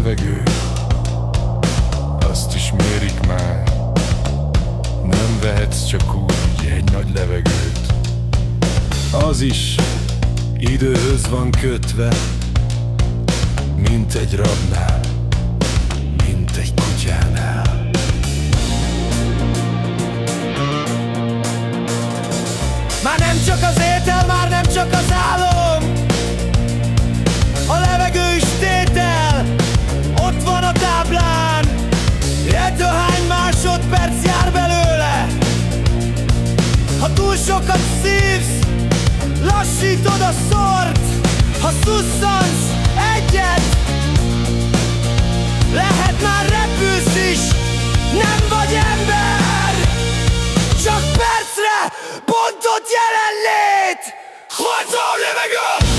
levegő, azt is mérik már. Nem vehetsz csak úgy egy nagy levegőt. Az is időhöz van kötve, mint egy rabnál, mint egy kutyánál. Már nem csak az étel, már nem csak az álom, a levegő is tétel, ott van a táblán. Értő hány másodperc jár belőle. Ha túl sokat szívsz, lassítod a szort. Ha szusszansz egyet, lehet már repülsz is. Nem vagy ember, csak percre bontott jelenlét. Harcol levegő!